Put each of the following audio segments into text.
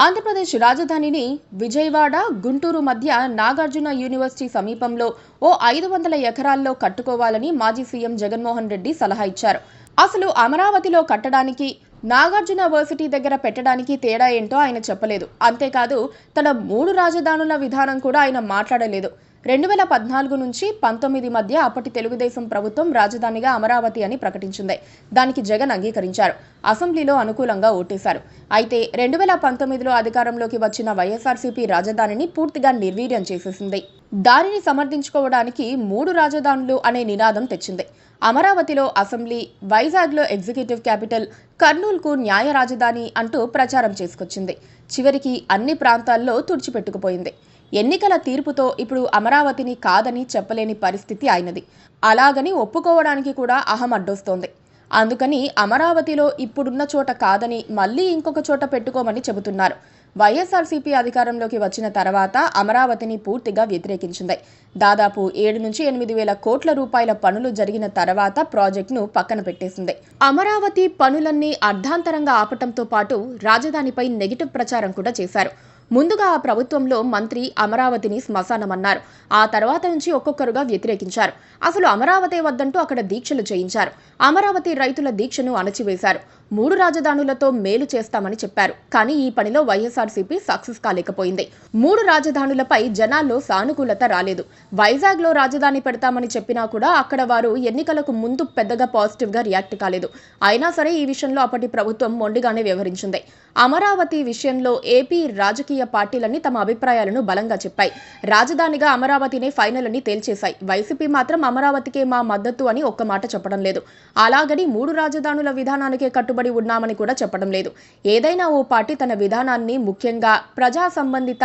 ఆంధ్రప్రదేశ్ రాజధానిని విజయవాడ, గుంటూరు మధ్య నాగార్జున యూనివర్సిటీ సమీపంలో ఓ 500 ఎకరాల్లో కట్టుకోవాలని మాజీ సీఎం జగన్మోహన్ రెడ్డి సలహా ఇచ్చారు. అసలు అమరావతిలో కట్టడానికి, నాగార్జున యూనివర్సిటీ దగ్గర పెట్టడానికి తేడా ఏంటో ఆయన చెప్పలేదు. అంతేకాదు తన 3 రాజధానుల విధానం కూడా ఆయన మాట్లాడలేదు. 2014 నుంచి 19 మధ్య అప్పటి తెలుగుదేశం ప్రభుత్వం రాజధానిగా అమరావతి అని ప్రకటించింది. దానికి జగన్ అంగీకరించారు. అసెంబ్లీలో అనుకూలంగా ఓటేశారు. అయితే 2019లో అధికారంలోకి వచ్చిన వైఎస్ఆర్సీపీ రాజధానిని పూర్తిగా నిర్వీర్యం చేసేసింది. దానిని సమర్థించుకోవడానికి 3 రాజధానులు అనే నినాదం తెచ్చింది. అమరావతిలో అసెంబ్లీ, వైజాగ్లో ఎగ్జిక్యూటివ్ క్యాపిటల్, కర్నూలుకు న్యాయ రాజధాని అంటూ ప్రచారం చేసుకొచ్చింది. చివరికి అన్ని ప్రాంతాల్లో తుడిచిపెట్టుకుపోయింది. ఎన్నికల తీర్పుతో ఇప్పుడు అమరావతిని కాదని చెప్పలేని పరిస్థితి ఆయనది. అలాగని ఒప్పుకోవడానికి కూడా అహం అడ్డొస్తోంది. అందుకని అమరావతిలో ఇప్పుడున్న చోట కాదని మళ్ళీ ఇంకొక చోట పెట్టుకోమని చెబుతున్నారు. వైఎస్ఆర్సీపీ అధికారంలోకి వచ్చిన తర్వాత అమరావతిని పూర్తిగా వ్యతిరేకించింది. దాదాపు 7 నుంచి 8 వేల కోట్ల రూపాయల పనులు జరిగిన తర్వాత ప్రాజెక్టును పక్కన పెట్టేసింది. అమరావతి పనులన్నీ అర్ధాంతరంగా ఆపటంతో పాటు రాజధానిపై నెగిటివ్ ప్రచారం కూడా చేశారు. ముందుగా ఆ ప్రభుత్వంలో మంత్రి అమరావతిని శ్మశానమన్నారు. ఆ తర్వాత నుంచి ఒక్కొక్కరుగా వ్యతిరేకించారు. అసలు అమరావతి వద్దంటూ అక్కడ దీక్షలు చేయించారు. అమరావతి రైతుల దీక్షను అణచివేశారు. 3 రాజధానులతో మేలు చేస్తామని చెప్పారు. కానీ ఈ పనిలో వైఎస్ఆర్సీపీ సక్సెస్ కాలేకపోయింది. 3 రాజధానులపై జనాల్లో సానుకూలత రాలేదు. వైజాగ్లో రాజధాని పెడతామని చెప్పినా కూడా అక్కడ వారు ఎన్నికలకు ముందు పెద్దగా పాజిటివ్గా రియాక్ట్ కాలేదు. అయినా సరే ఈ విషయంలో అప్పటి ప్రభుత్వం మొండిగానే వ్యవహరించింది. అమరావతి విషయంలో ఏపీ రాజకీయ పార్టీలన్నీ తమ అభిప్రాయాలను బలంగా చెప్పాయి. రాజధానిగా అమరావతినే ఫైనల్ అని తేల్చేశాయి. వైసీపీ మాత్రం అమరావతికే మా మద్దతు అని ఒక్క మాట చెప్పడం లేదు. అలాగని 3 రాజధానుల విధానానికే కట్టుబడి ఉన్నామని కూడా చెప్పడం లేదు. ఏదైనా ఓ పార్టీ తన విధానాన్ని ముఖ్యంగా ప్రజా సంబంధిత,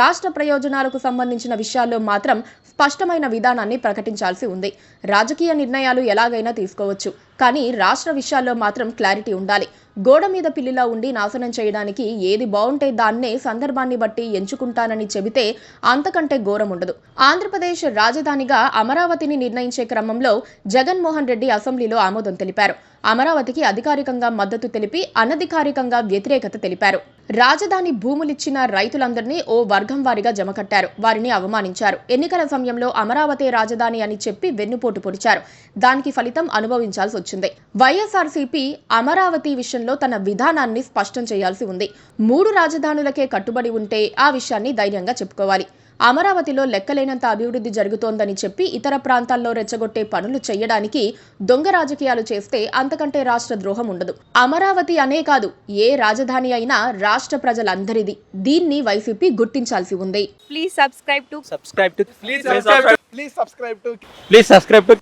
రాష్ట్ర ప్రయోజనాలకు సంబంధించిన విషయాల్లో మాత్రం స్పష్టమైన విధానాన్ని ప్రకటించాల్సి ఉంది. రాజకీయ నిర్ణయాలు ఎలాగైనా తీసుకోవచ్చు, కానీ రాష్ట్ర విషయాల్లో మాత్రం క్లారిటీ ఉండాలి. గోడ మీద పిల్లిలా ఉండి నాశనం చేయడానికి ఏది బాగుంటే దాన్నే సందర్భాన్ని బట్టి ఎంచుకుంటానని చెబితే అంతకంటే ఘోరం ఉండదు. ఆంధ్రప్రదేశ్ రాజధానిగా అమరావతిని నిర్ణయించే క్రమంలో జగన్మోహన్ రెడ్డి అసెంబ్లీలో ఆమోదం తెలిపారు. అమరావతికి అధికారికంగా మద్దతు తెలిపి అనధికారికంగా వ్యతిరేకత తెలిపారు. రాజధాని భూములిచ్చిన రైతులందరినీ ఓ వర్గం వారిగా జమకట్టారు. వారిని అవమానించారు. ఎన్నికల సమయంలో అమరావతి రాజధాని అని చెప్పి వెన్నుపోటు పొడిచారు. దానికి ఫలితం అనుభవించాల్సి వచ్చింది. వైఎస్ఆర్సీపీ అమరావతి విషయంలో తన విధానాన్ని స్పష్టం చేయాల్సి ఉంది. 3 రాజధానులకే కట్టుబడి ఉంటే ఆ విషయాన్ని ధైర్యంగా చెప్పుకోవాలి. అమరావతిలో లెక్కలేనంత అభివృద్ధి జరుగుతోందని చెప్పి ఇతర ప్రాంతాల్లో రెచ్చగొట్టే పనులు చేయడానికి దొంగ రాజకీయాలు చేస్తే అంతకంటే రాష్ట్ర ద్రోహం ఉండదు. అమరావతి అనే కాదు, ఏ రాజధాని అయినా రాష్ట్ర ప్రజలందరిది. దీన్ని వైసీపీ గుర్తించాల్సి ఉంది. Please subscribe to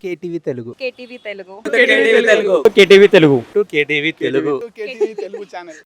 KTV Telugu. KTV Telugu channel.